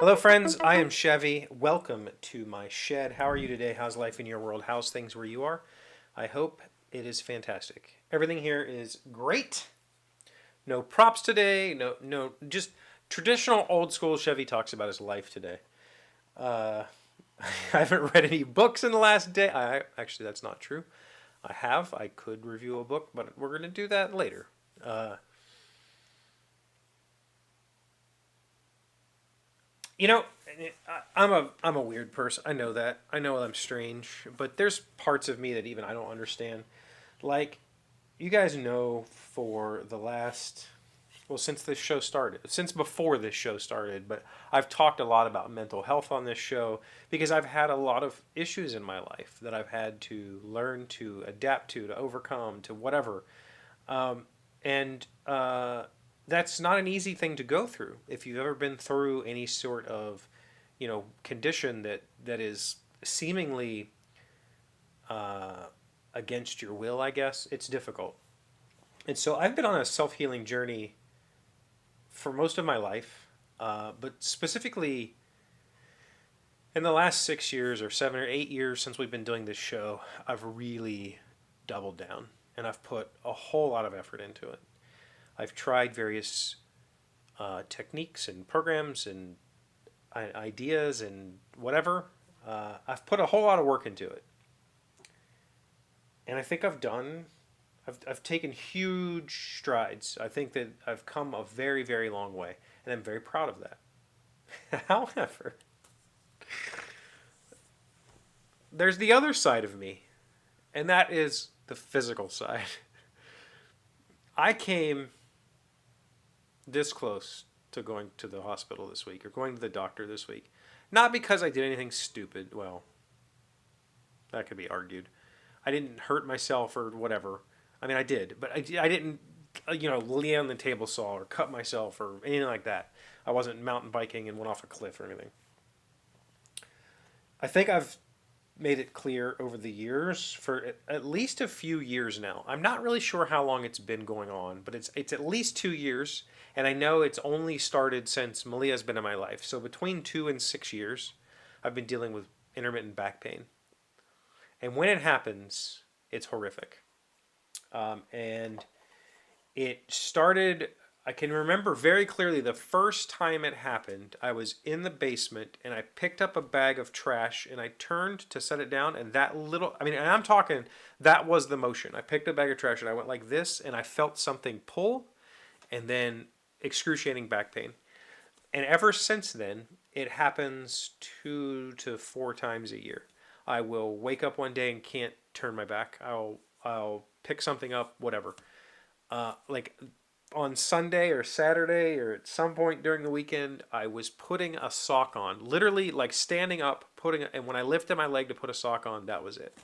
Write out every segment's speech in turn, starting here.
Hello, friends. I am Chevee. Welcome to my shed. How are you today? How's life in your world? How's things where you are? I hope it is fantastic. Everything here is great. No props today. No, just traditional old school Chevee talks about his life today. Uh, I haven't read any books in the last day. Actually, that's not true. I have. I could review a book, but we're going to do that later. Uh, You know, I'm a weird person. I know that. I know I'm strange, but there's parts of me that even I don't understand. Like you guys know, for the last since this show started, since before this show started, but I've talked a lot about mental health on this show because I've had a lot of issues in my life that I've had to learn to adapt to overcome, to whatever. And that's not an easy thing to go through. If you've ever been through any sort of, condition that is seemingly uh, against your will, I guess it's difficult. And so I've been on a self healing journey for most of my life, but specifically in the last 6 years or 7 or 8 years since we've been doing this show, I've really doubled down and I've put a whole lot of effort into it. I've tried various techniques and programs and ideas and whatever. I've put a whole lot of work into it, and I think I've taken huge strides. I think that I've come a very, very long way, and I'm very proud of that. However, there's the other side of me, and that is the physical side. I came this close to going to the hospital this week or going to the doctor this week. Not because I did anything stupid. Well, that could be argued. I didn't hurt myself or whatever. I mean, I did, but I didn't, lay on the table saw or cut myself or anything like that. I wasn't mountain biking and went off a cliff or anything. I think I've made it clear over the years for at least a few years now. I'm not really sure how long it's been going on, but it's at least 2 years, and I know it's only started since Malia's been in my life. So between 2 and 6 years, I've been dealing with intermittent back pain, and when it happens, it's horrific. And it started, I can remember very clearly the first time it happened. I was in the basement and I picked up a bag of trash and I turned to set it down, and that little, I mean, and I'm talking, that was the motion. I picked a bag of trash and I went like this and I felt something pull, and then excruciating back pain. And ever since then, it happens 2 to 4 times a year. I will wake up one day and can't turn my back. I'll pick something up, whatever. Like on Sunday or Saturday or at some point during the weekend, I was putting a sock on, literally like standing up, and when I lifted my leg to put a sock on, that was it.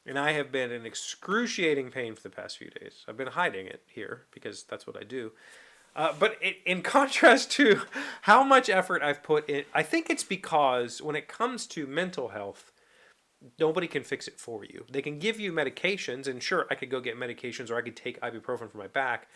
And I have been in excruciating pain for the past few days. I've been hiding it here because that's what I do. In contrast to how much effort I've put in, I think it's because when it comes to mental health, nobody can fix it for you. They can give you medications, and sure, I could go get medications or I could take ibuprofen for my back,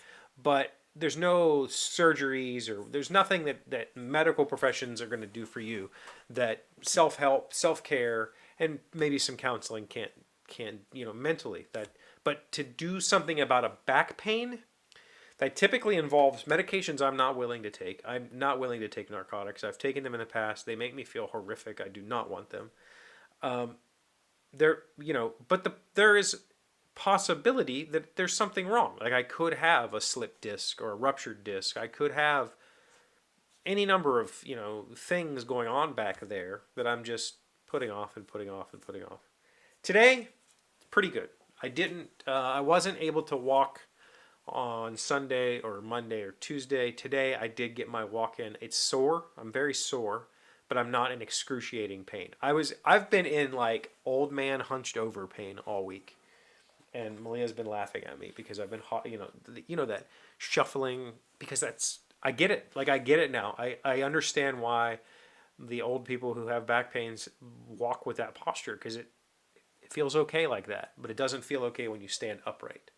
but there's no surgeries or there's nothing that medical professions are going to do for you that self-help, self-care, and maybe some counseling can mentally. But to do something about a back pain that typically involves medications I'm not willing to take. I'm not willing to take narcotics. I've taken them in the past. They make me feel horrific. I do not want them. There is possibility that there's something wrong. Like I could have a slipped disc or a ruptured disc. I could have any number of, things going on back there that I'm just putting off and putting off and putting off. Today, pretty good. I wasn't able to walk on Sunday or Monday or Tuesday. Today I did get my walk in. It's sore. I'm very sore, but I'm not in excruciating pain. I've been in like old man hunched over pain all week. And Malia's been laughing at me because I've been hot, that shuffling, because I get it. Like I get it now. I understand why the old people who have back pains walk with that posture, because it feels okay like that, but it doesn't feel okay when you stand upright.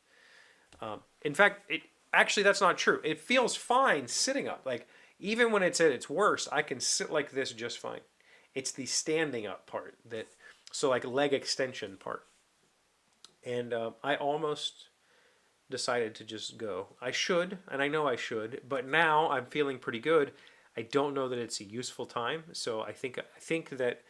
In fact, that's not true. It feels fine sitting up. Like Even when it's at its worst, I can sit like this just fine. It's the standing up part that, so like leg extension part. And I almost decided to just go. I should, and I know I should, but now I'm feeling pretty good. I don't know that it's a useful time, so I think that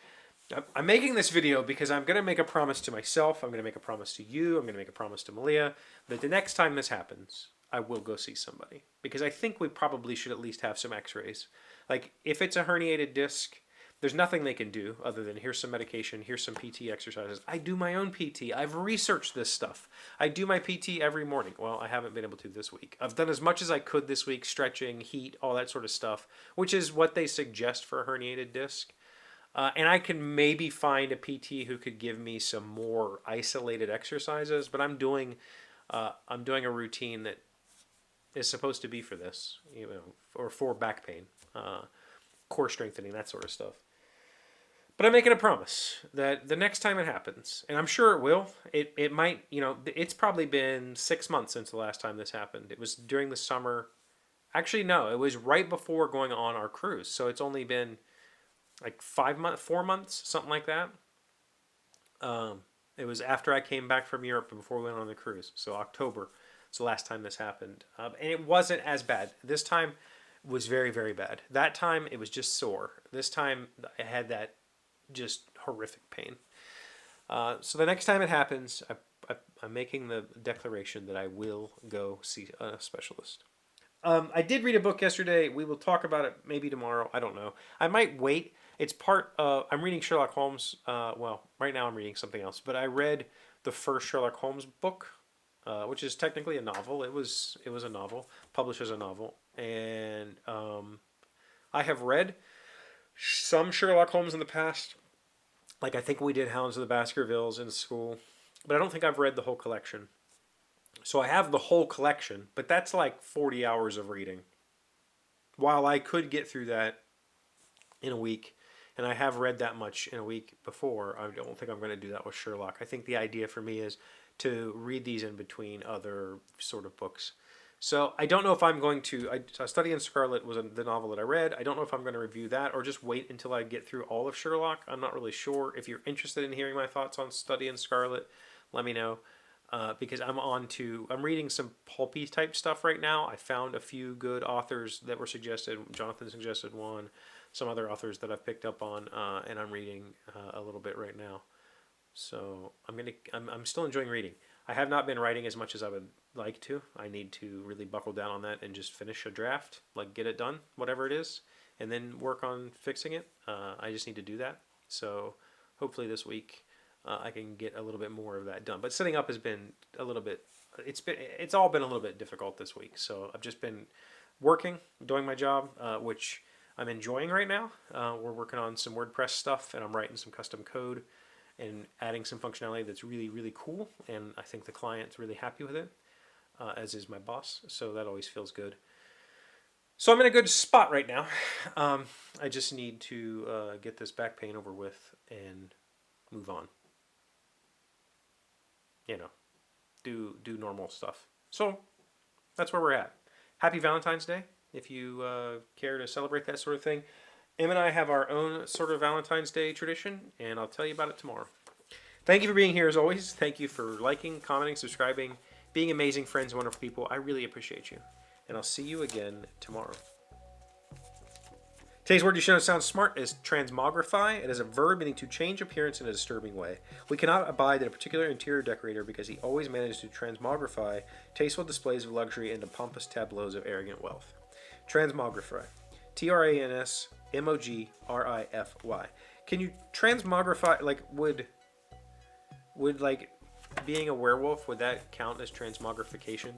I'm making this video because I'm going to make a promise to myself. I'm going to make a promise to you. I'm going to make a promise to Malia that the next time this happens, I will go see somebody, because I think we probably should at least have some x-rays. Like if it's a herniated disc, there's nothing they can do other than here's some medication, here's some PT exercises. I do my own PT. I've researched this stuff. I do my PT every morning. Well, I haven't been able to this week. I've done as much as I could this week, stretching, heat, all that sort of stuff, which is what they suggest for a herniated disc. And I can maybe find a PT who could give me some more isolated exercises, but I'm doing a routine that is supposed to be for this, or for back pain, core strengthening, that sort of stuff. But I'm making a promise that the next time it happens, and I'm sure it will, it might, it's probably been 6 months since the last time this happened. It was during the summer. Actually, no, it was right before going on our cruise. So it's only been like 4 months, something like that. It was after I came back from Europe and before we went on the cruise. So October. It's the last time this happened. And it wasn't as bad. This time was very, very bad. That time it was just sore. This time I had that just horrific pain. So the next time it happens, I'm making the declaration that I will go see a specialist. I did read a book yesterday. We will talk about it maybe tomorrow. I don't know. I might wait. It's I'm reading Sherlock Holmes. Well, right now I'm reading something else. But I read the first Sherlock Holmes book, which is technically a novel. It was a novel, published as a novel. And I have read some Sherlock Holmes in the past. Like I think we did Hounds of the Baskervilles in school. But I don't think I've read the whole collection. So I have the whole collection, but that's like 40 hours of reading. While I could get through that in a week, and I have read that much in a week before, I don't think I'm going to do that with Sherlock. I think the idea for me is to read these in between other sort of books. So I don't know if I'm going to, Study in Scarlet was the novel that I read. I don't know if I'm going to review that or just wait until I get through all of Sherlock. I'm not really sure. If you're interested in hearing my thoughts on Study in Scarlet, let me know. Because I'm reading some pulpy type stuff right now. I found a few good authors that were suggested. Jonathan suggested one, some other authors that I've picked up on, and I'm reading a little bit right now. So I'm still enjoying reading. I have not been writing as much as I would like to. I need to really buckle down on that and just finish a draft, like get it done, whatever it is, and then work on fixing it. I just need to do that. So hopefully this week I can get a little bit more of that done. But setting up has been a little bit. It's all been a little bit difficult this week. So I've just been working, doing my job, which I'm enjoying right now. We're working on some WordPress stuff, and I'm writing some custom code and adding some functionality that's really, really cool. And I think the client's really happy with it, as is my boss. So that always feels good. So I'm in a good spot right now. I just need to get this back pain over with and move on. Do normal stuff. So that's where we're at. Happy Valentine's Day, if you care to celebrate that sort of thing. Em and I have our own sort of Valentine's Day tradition, and I'll tell you about it tomorrow. Thank you for being here as always. Thank you for liking, commenting, subscribing, being amazing friends, wonderful people. I really appreciate you. And I'll see you again tomorrow. Today's word you should know sounds smart is transmogrify. It is a verb meaning to change appearance in a disturbing way. We cannot abide in a particular interior decorator because he always manages to transmogrify tasteful displays of luxury into pompous tableaus of arrogant wealth. Transmogrify. Transmogrify. Can you transmogrify, like, would like being a werewolf, would that count as transmogrification?